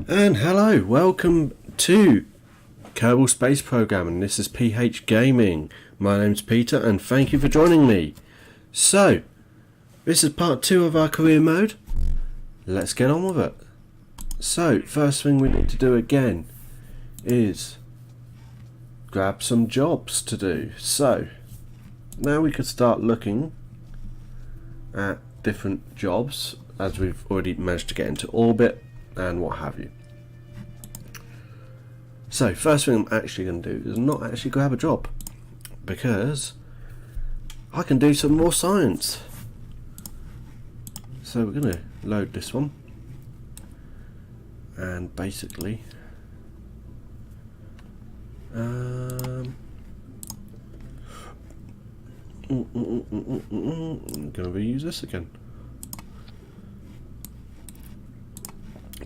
And hello, welcome to Kerbal Space Program, and this is PH Gaming. My name's Peter, and thank you for joining me. So, this is part 2 of our career mode. Let's get on with it. So, first thing we need to do again is grab some jobs to do. So, now we could start looking at different jobs, as we've already managed to get into orbit and what have you. So first thing I'm actually going to do is not actually grab a job, because I can do some more science. So we're going to load this one, and basically I'm going to reuse this again.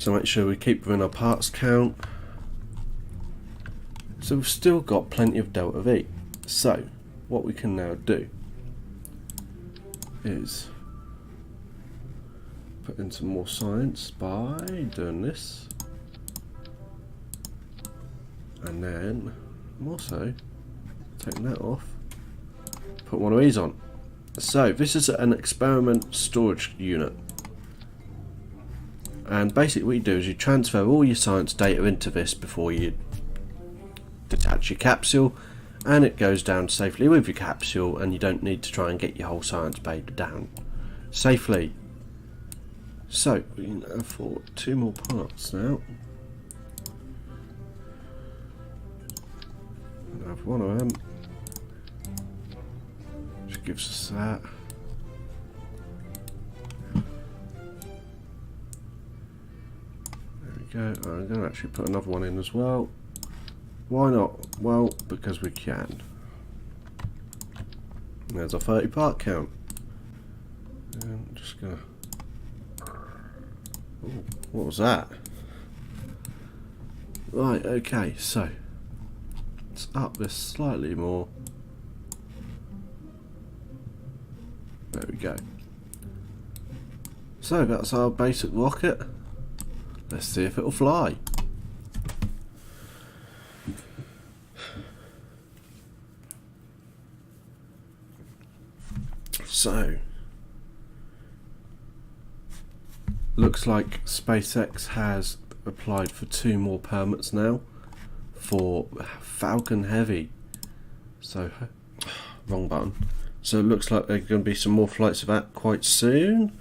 So make sure we keep within our parts count. So we've still got plenty of delta V. So what we can now do is put in some more science by doing this, and then I'm also taking that off, put one of these on. So this is an experiment storage unit, and basically what you do is you transfer all your science data into this before you detach your capsule, and it goes down safely with your capsule, and you don't need to try and get your whole science paper down safely. So we can afford 2 more parts now. I have one of them, which gives us that. There we go. I'm going to actually put another one in as well. Why not? Well, because we can. There's a 30 part count. And I'm just gonna. Ooh, what was that? Right, okay, so let's up this slightly more. There we go. So that's our basic rocket. Let's see if it'll fly. So, looks like SpaceX has applied for 2 more permits now for Falcon Heavy. So, wrong button. So it looks like there are going to be some more flights of that quite soon,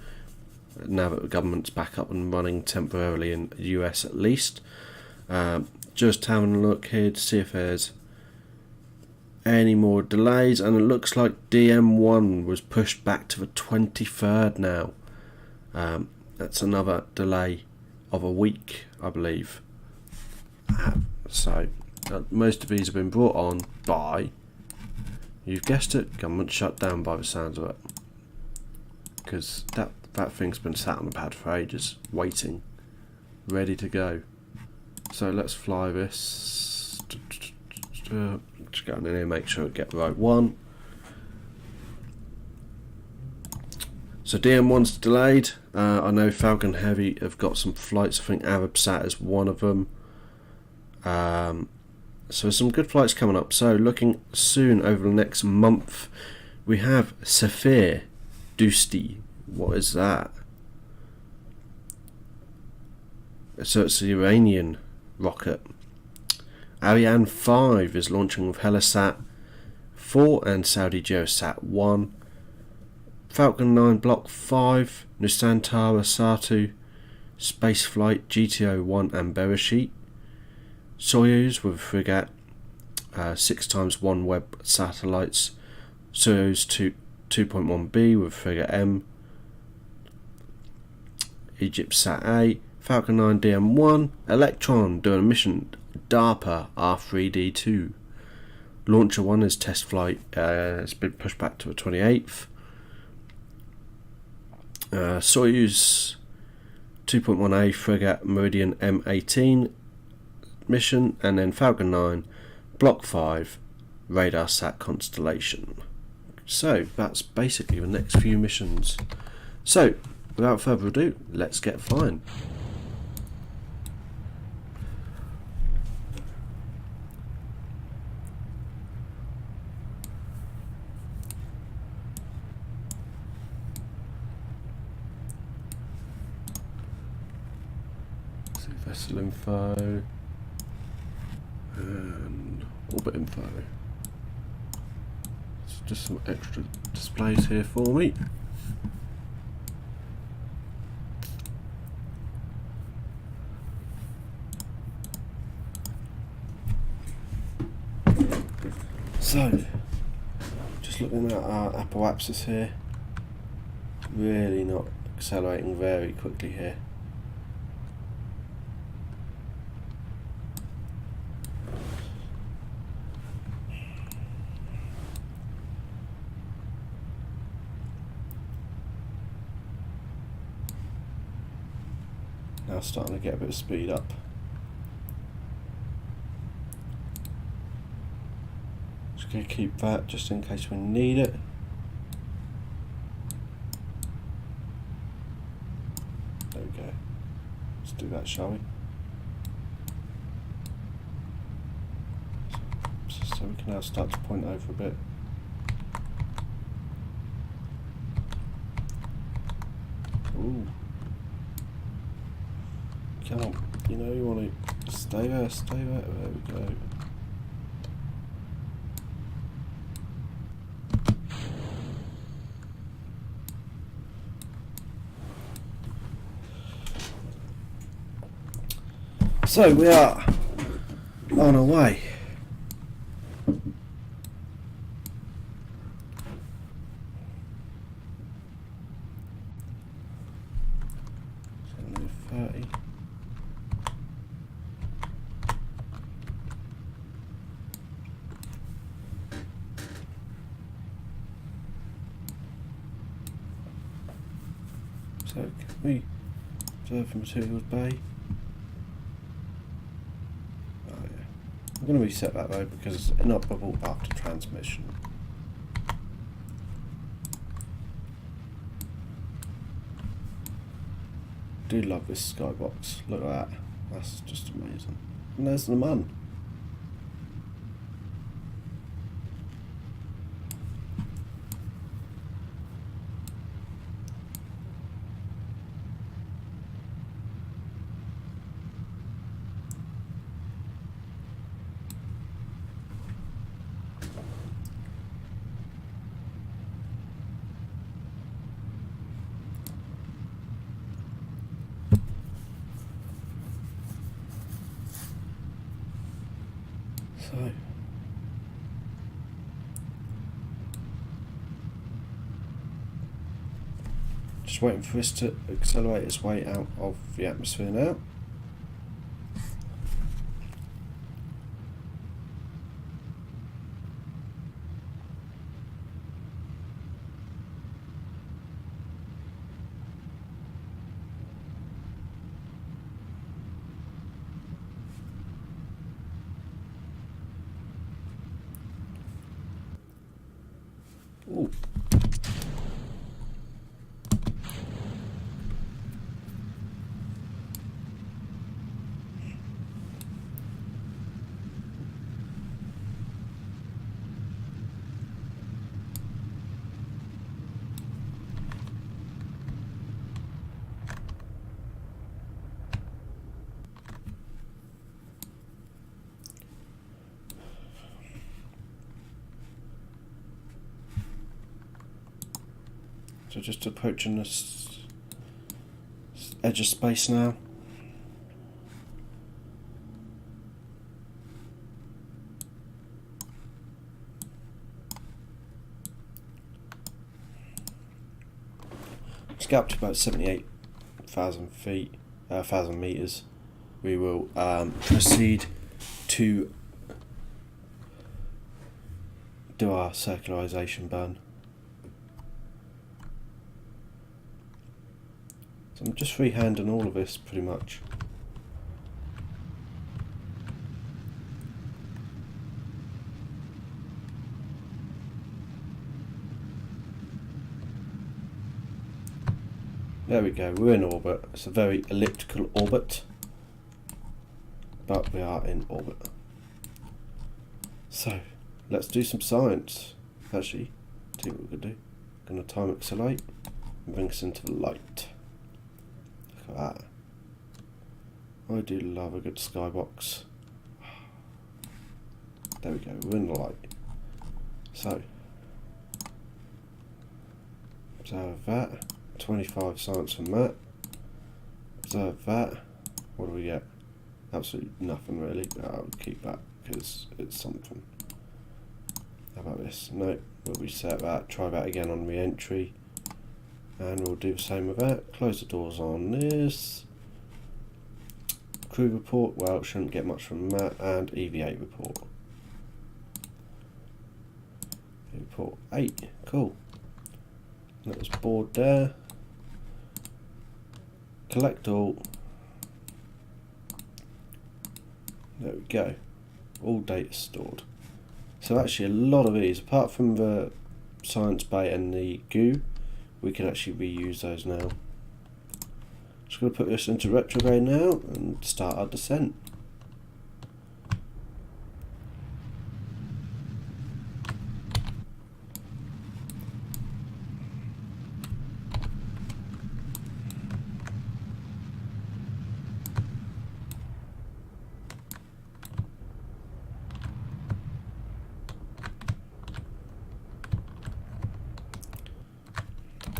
now that the government's back up and running temporarily in the US at least. Just having a look here to see if there's any more delays, and it looks like DM1 was pushed back to the 23rd now. That's another delay of a week, I believe. So most of these have been brought on by, you've guessed it, government shutdown by the sounds of it, because that thing's been sat on the pad for ages, waiting, ready to go. So let's fly this. Just go in here, make sure I get the right one. So DM1's delayed. I know Falcon Heavy have got some flights. I think Arabsat is one of them. So some good flights coming up. So looking soon over the next month, we have Saphir Dosti. What is that? So it's the Iranian rocket. Ariane 5 is launching with Helisat 4 and Saudi Geosat 1. Falcon 9 Block 5, Nusantara Satu, Spaceflight GTO-1 and Bereshit. Soyuz with frigate, 6x OneWeb satellites. Soyuz 2.1B with frigate M. Egypt Sat A. Falcon 9 DM1, Electron doing a mission, DARPA R3D2. Launcher 1 is test flight, it's been pushed back to the 28th. Soyuz 2.1A frigate Meridian M18 mission, and then Falcon 9 Block 5 radar sat constellation. So that's basically the next few missions. So without further ado, let's get flying. see vessel info and orbit info. So just some extra displays here for me. So, just looking at our apoapsis here, really not accelerating very quickly here. Now starting to get a bit of speed up. Just going to keep that just in case we need it. There we go. Let's do that, shall we? So we can now start to point over a bit. Ooh. Come on, you know you want to stay there, there we go. So we are on our way. So 30. So can we observe materials bay? Oh yeah. I'm going to reset that though because it's inoperable after transmission. I do love this skybox. Look at that. That's just amazing. And there's the man. So, just waiting for this to accelerate its way out of the atmosphere now. Ooh. So just approaching this edge of space now. Let's get up to about 78,000 feet, 1,000 meters. We will proceed to do our circularization burn. So I'm just freehanding all of this pretty much. There we go, we're in orbit. It's a very elliptical orbit, but we are in orbit. So let's do some science. Actually, see what we're going to do. Going to time accelerate and bring us into the light. Look at that. I do love a good skybox. There we go, we're in the light. So, observe that. 25 science from that. Observe that. What do we get? Absolutely nothing really. I'll keep that because it's something. How about this? No, we'll reset that. Try that again on re-entry. And we'll do the same with that. Close the doors on this. Crew report, well, shouldn't get much from that. And EV8 report. Report 8, cool. That was board there. Collect all. There we go. All data stored. So actually a lot of these, apart from the science bay and the goo, we can actually reuse those now. Just going to put this into retrograde now and start our descent.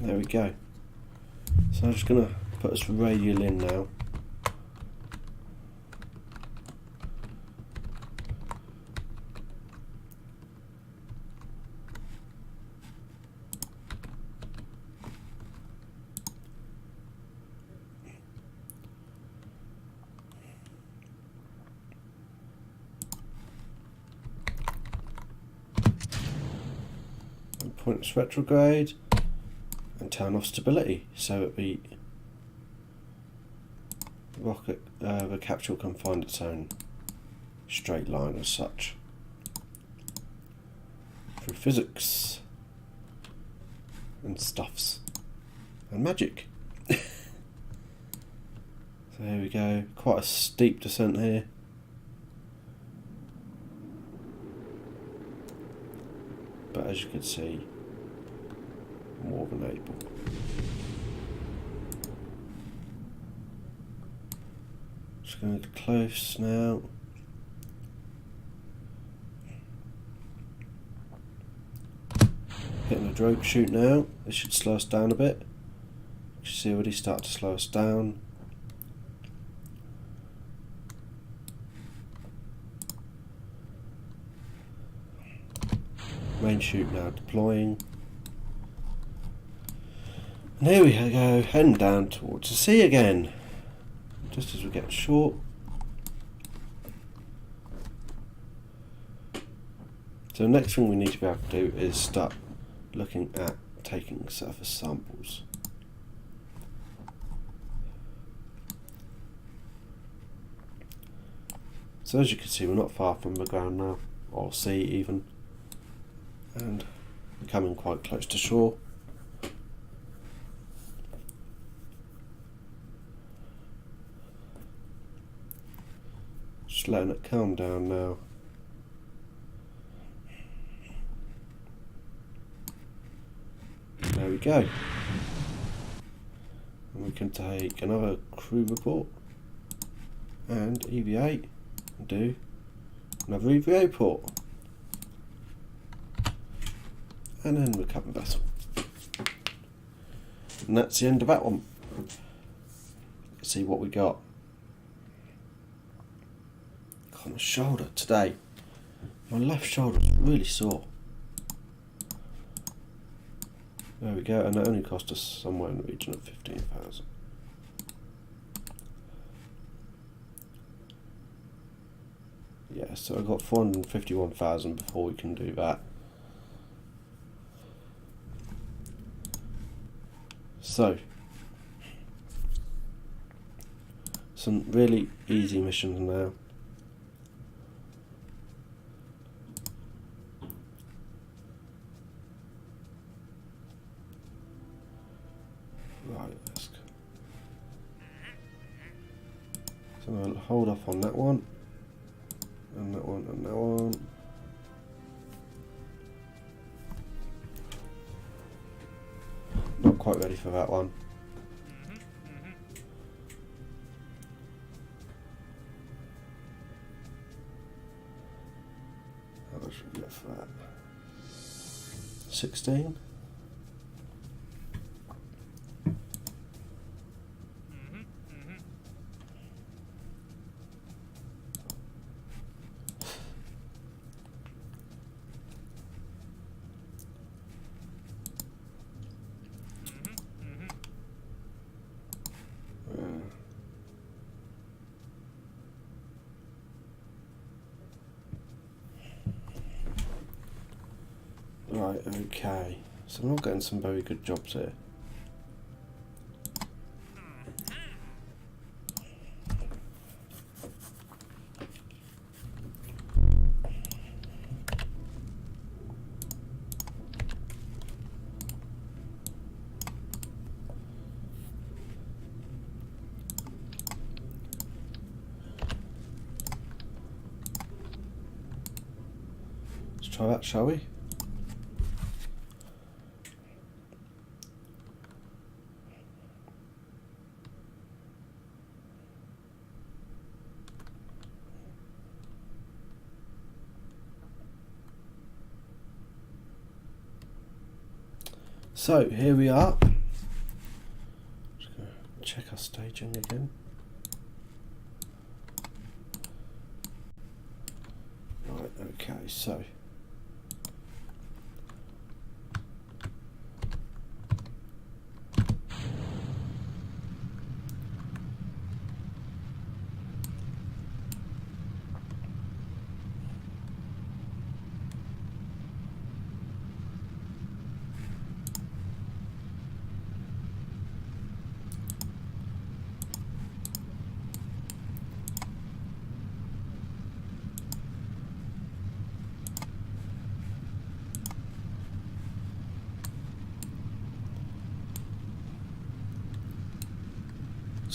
There we go. So I'm just going to put this radial in now. And point this retrograde. And turn off stability so that the rocket, the capsule can find its own straight line as such through physics and stuffs and magic. So here we go, quite a steep descent here. But as you can see, more than able. Just going to get close now. Hitting the drogue chute now. This should slow us down a bit. You see already start to slow us down. Main chute now deploying. And here we go, heading down towards the sea again. Just as we get short. So the next thing we need to be able to do is start looking at taking surface samples. So as you can see, we're not far from the ground now, or sea even, and we're coming quite close to shore. Just letting it calm down now. There we go. And we can take another crew report and EV8 and do another EVA report. And then recover vessel. And that's the end of that one. Let's see what we got. On my shoulder today. My left shoulder is really sore. There we go, and that only cost us somewhere in the region of 15,000. Yeah, so I got 451,000 before we can do that. So, some really easy missions now. Right, let's go. So I'll hold off on that one, and that one, and that one. Not quite ready for that one. get for that? 16. Right, okay. So I'm not getting some very good jobs here. Let's try that, shall we? So here we are. Just going to check our staging again. Right, okay, so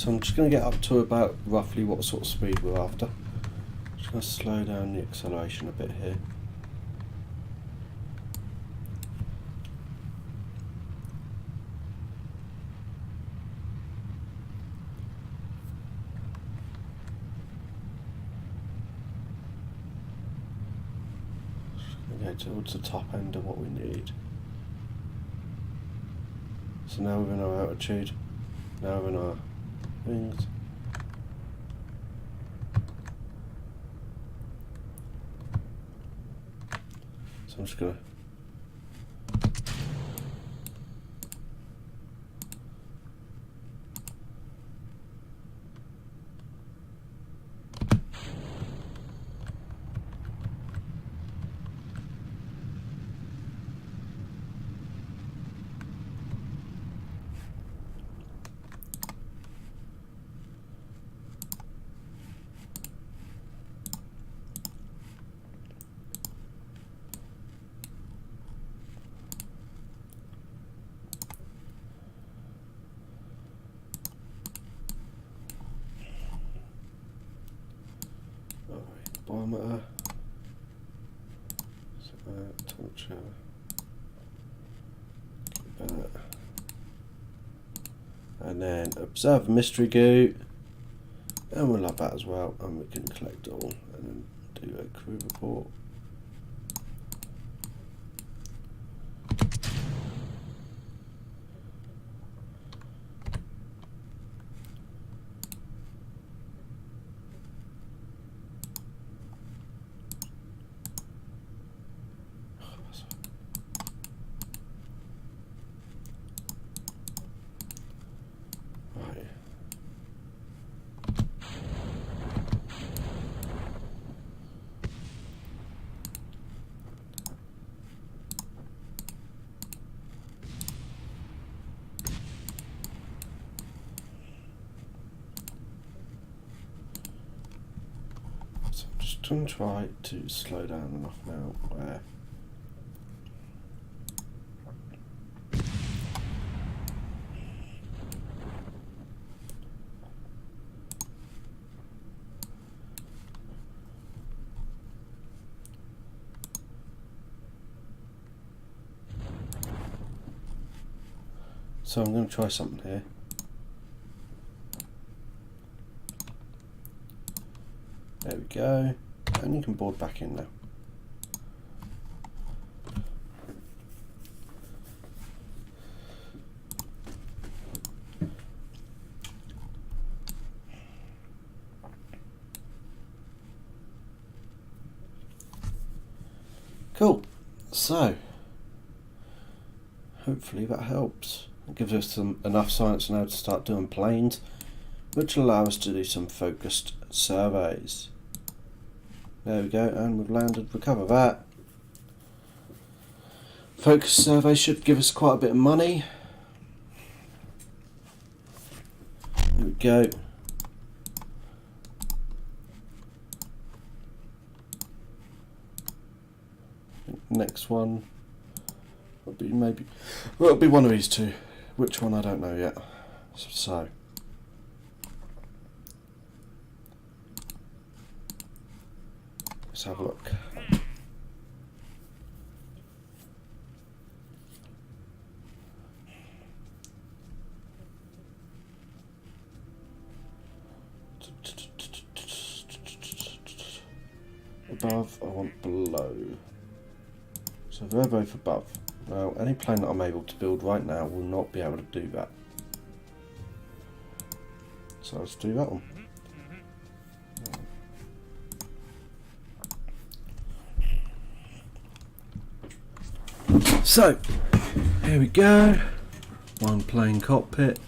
I'm just going to get up to about roughly what sort of speed we're after. Just going to slow down the acceleration a bit here. Just going to go towards the top end of what we need. So now we're in our altitude, now we're in our wings. So I'm just going to barometer, temperature, and then observe mystery goo, and we'll have that as well, and we can collect it all and then do a crew report. I'm just going to try to slow down enough now where so I'm going to try something here. There we go. And you can board back in now. Cool. So, hopefully that helps. It gives us enough science now to start doing planes, which will allow us to do some focused surveys. There we go, and we've landed. Recover that. Focus survey should give us quite a bit of money. There we go. Next one will be it'll be one of these two. Which one I don't know yet. So let's have a look. Above, I want below. So they're both above. Now, any plane that I'm able to build right now will not be able to do that. So let's do that one. So, here we go. One plane cockpit.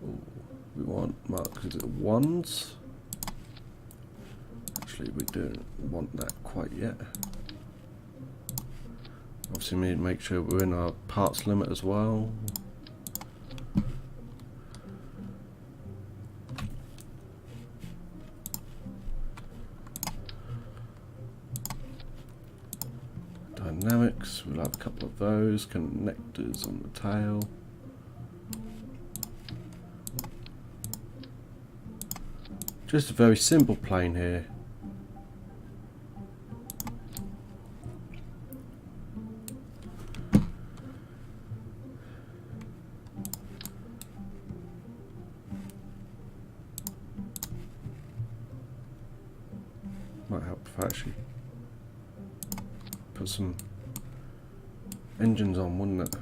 Ooh, we want marks as ones. Actually, we don't want that quite yet. Obviously, we need to make sure we're in our parts limit as well. Dynamics, we'll have a couple of those. Connectors on the tail. Just a very simple plane here. Might help if I actually put some engines on, wouldn't it?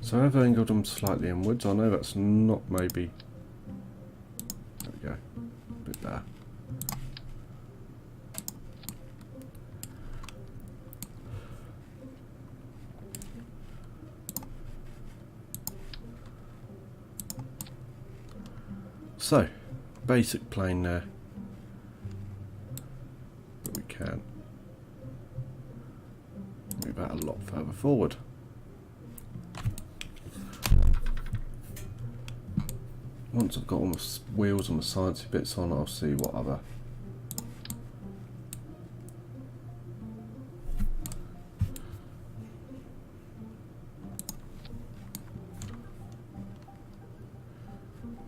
So I've angled them slightly inwards. I know that's not maybe. There we go. A bit better. So, basic plane there. But we can move that a lot further forward. Once I've got all my wheels and my sciencey bits on, I'll see what other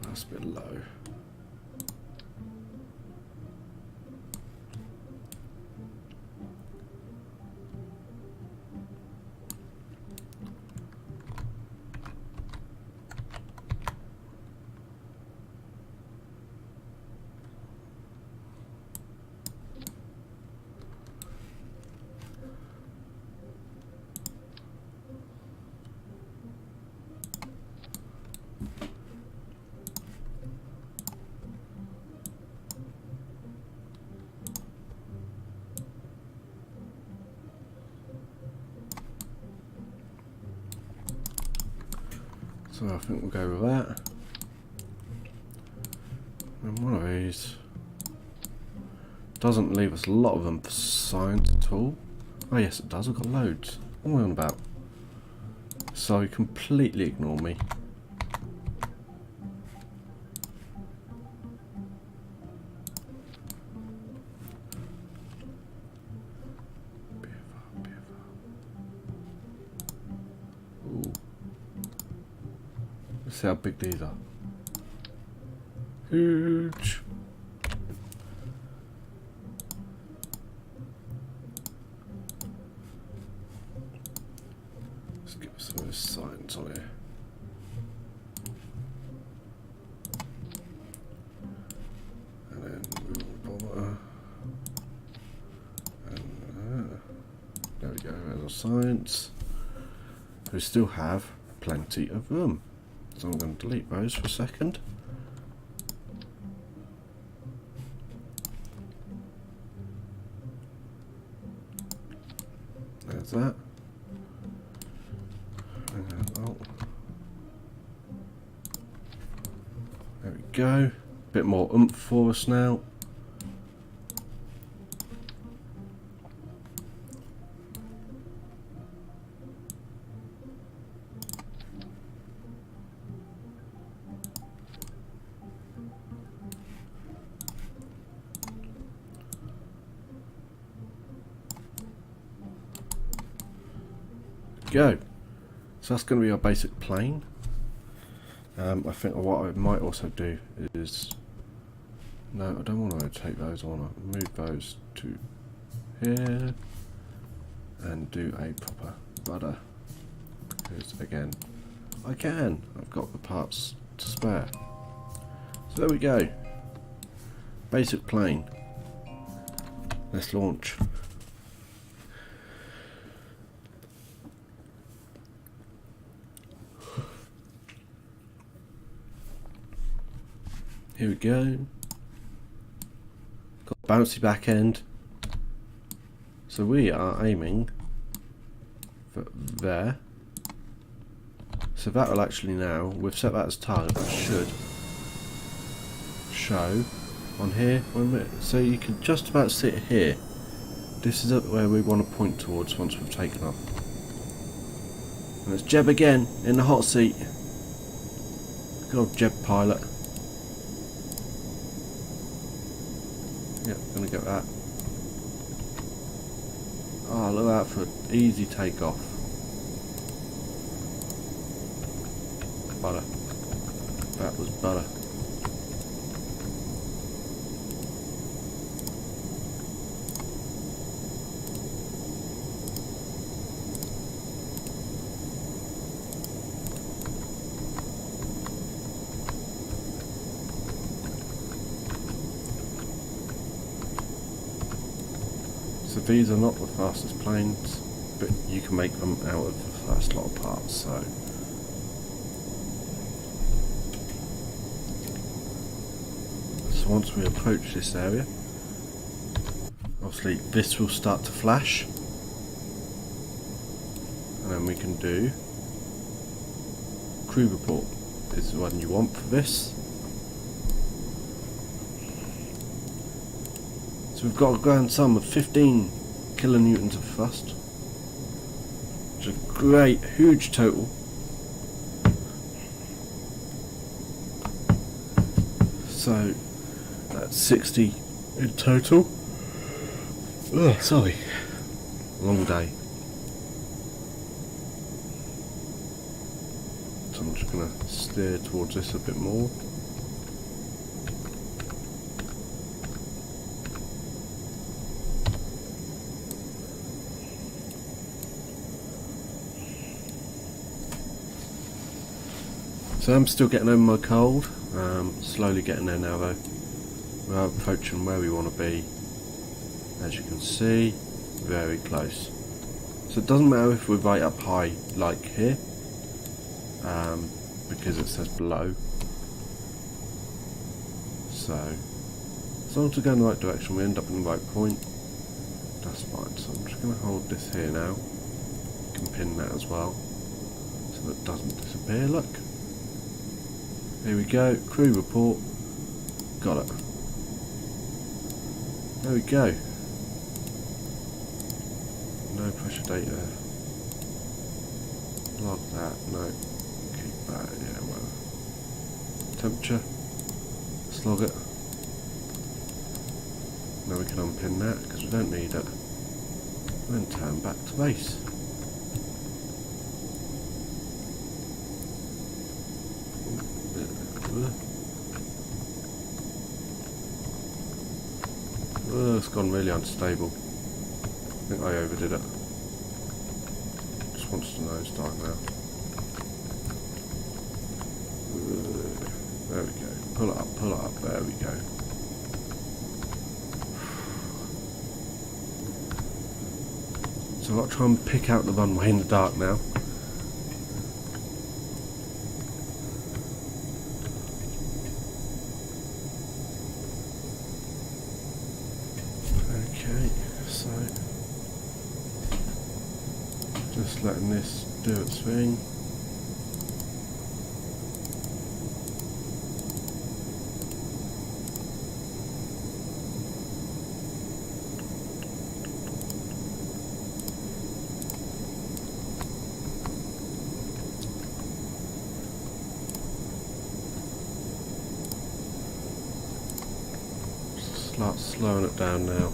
that's a bit low. So I think we'll go with that. And one of these doesn't leave us a lot of them for science at all. Oh yes it does, I've got loads. What am I on about? So completely ignore me. Ooh. Let's see how big these are. Huge. Let's give us some of this science on here. And then bomber. And there we go, there's our science. We still have plenty of room. So I'm going to delete those for a second. There's that. Oh. There we go. Bit more oomph for us now. Go. So that's going to be our basic plane. I think what I might also do is, no, I don't want to take those. I want to move those to here and do a proper rudder, because again I can, I've got the parts to spare. So there we go, basic plane. Let's launch. Here we go. Got bouncy back end. So we are aiming for there. So that will actually now, we've set that as target, that should show on here. So you can just about see it here. This is where we want to point towards once we've taken off. And it's Jeb again in the hot seat. Good old Jeb pilot. Yeah, gonna get that. Oh, look out for an easy takeoff. Butter. That was butter. So these are not the fastest planes, but you can make them out of the first lot of parts, so. So once we approach this area, obviously this will start to flash, and then we can do crew report is the one you want for this. So we've got a grand sum of 15 kilonewtons of thrust, which is a great, huge total. So that's 60 in total. Ugh, sorry, long day. So I'm just going to steer towards this a bit more. So I'm still getting over my cold, slowly getting there now though. We are approaching where we want to be. As you can see, very close. So it doesn't matter if we're right up high like here, because it says below. So as long as we go in the right direction, we end up in the right point, that's fine. So I'm just going to hold this here now. You can pin that as well, so that it doesn't disappear, look. Here we go, crew report, got it. There we go. No pressure data. Log that, no. Keep that, yeah, well. Temperature, let's log it. Now we can unpin that because we don't need it. And then turn back to base. Oh, it's gone really unstable. I think I overdid it. Just wants to nosedive now. There we go. Pull it up, there we go. So I'll try and pick out the runway in the dark now. Just letting this do its thing. Start slowing it down now.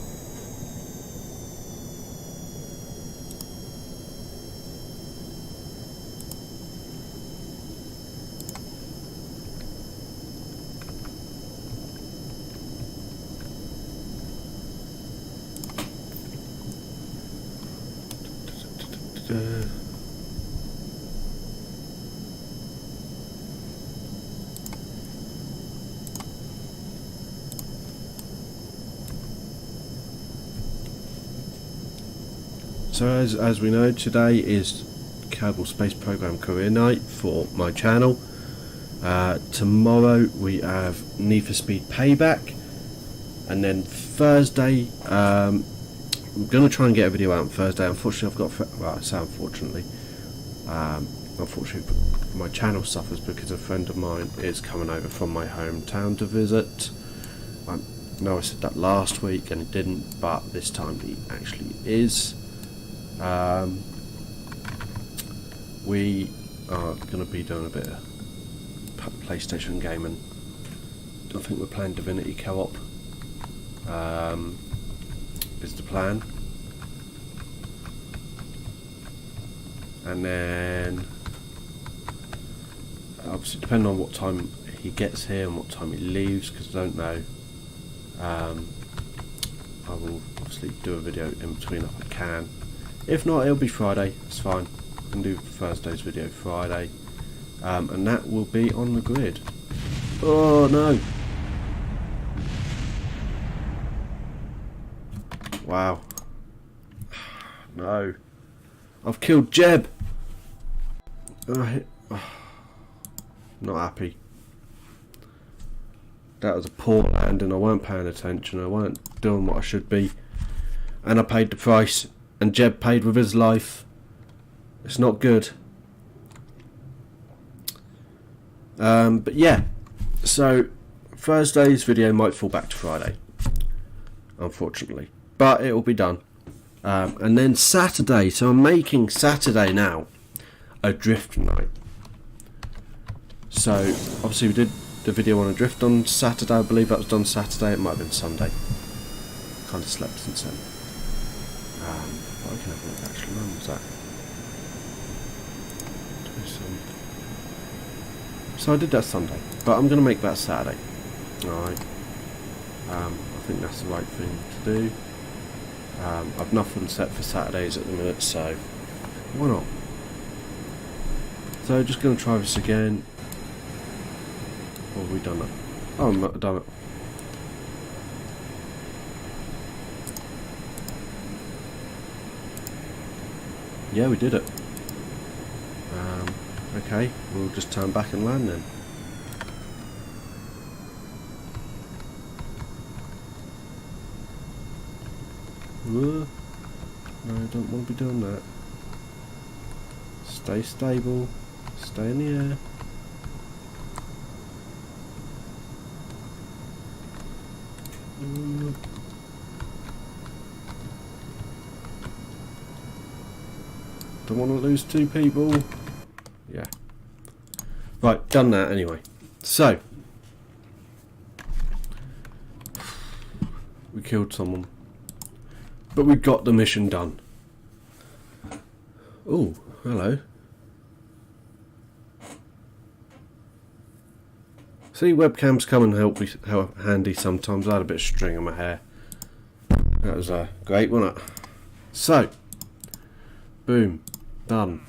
So as we know, today is Kerbal Space Program Career Night for my channel. Tomorrow we have Need for Speed Payback, and then Thursday I'm going to try and get a video out on Thursday. Unfortunately I've got, well I say unfortunately, unfortunately my channel suffers because a friend of mine is coming over from my hometown to visit. I know I said that last week and he didn't, but this time he actually is. We are going to be doing a bit of PlayStation gaming. I think we're playing Divinity Co-op. Is the plan. And then obviously depending on what time he gets here and what time he leaves, because I don't know, I will obviously do a video in between if I can. If not, it'll be Friday, it's fine. I can do Thursday's video Friday. And that will be on the grid. Oh no! Wow. No. I've killed Jeb! Not happy. That was a poor landing. I weren't paying attention. I weren't doing what I should be. And I paid the price. And Jeb paid with his life. It's not good. But yeah. So Thursday's video might fall back to Friday, unfortunately. But it will be done. And then Saturday. So I'm making Saturday now a drift night. So obviously we did the video on a drift on Saturday. I believe that was done Saturday. It might have been Sunday. Kind of slept since then. But I can have a look actually. When was that? So I did that Sunday, but I'm going to make that Saturday. Alright. I think that's the right thing to do. I've nothing set for Saturdays at the minute, so why not? So just going to try this again. Or have we done it? Oh, I've done it. Yeah, we did it. Okay, we'll just turn back and land then. Whoa. No, I don't want to be doing that. Stay stable. Stay in the air. Don't want to lose two people. Yeah. Right, done that anyway. So we killed someone, but we got the mission done. Oh, hello. See, webcams come and help me handy sometimes. I had a bit of string in my hair. That was great, wasn't it? So, boom, done.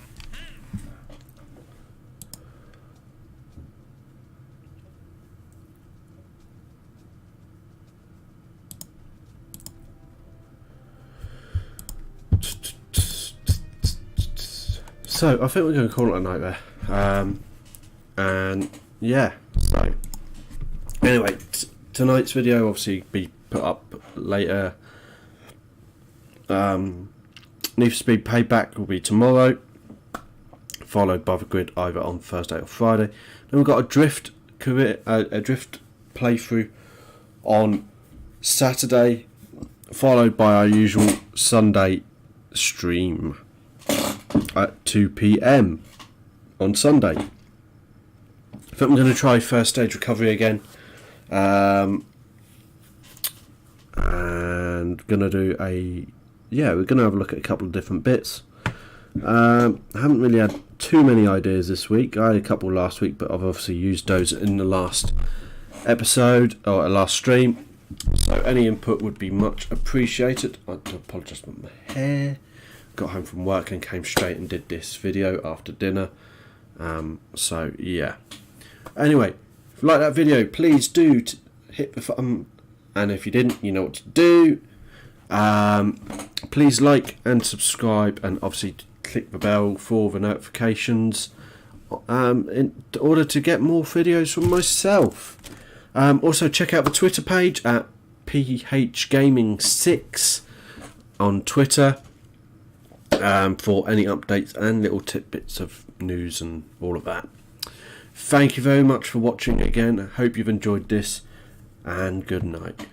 So I think we're going to call it a night there. And yeah, so anyway, tonight's video obviously be put up later. Need for Speed Payback will be tomorrow. followed by the grid either on Thursday or Friday. Then we've got a drift playthrough on Saturday, followed by our usual Sunday stream at 2 p.m. on Sunday. I think I'm going to try first stage recovery again, and going to do we're going to have a look at a couple of different bits. I haven't really had too many ideas this week. I had a couple last week, but I've obviously used those in the last episode or last stream. So any input would be much appreciated. I do apologise for my hair. Got home from work and came straight and did this video after dinner. So yeah. Anyway, if you like that video, please do hit the thumb. And if you didn't, you know what to do. Please like and subscribe, and obviously click the bell for the notifications in order to get more videos from myself. Also check out the Twitter page at phgaming6 on Twitter for any updates and little tidbits of news and all of that. Thank you very much for watching again. I hope you've enjoyed this, and good night.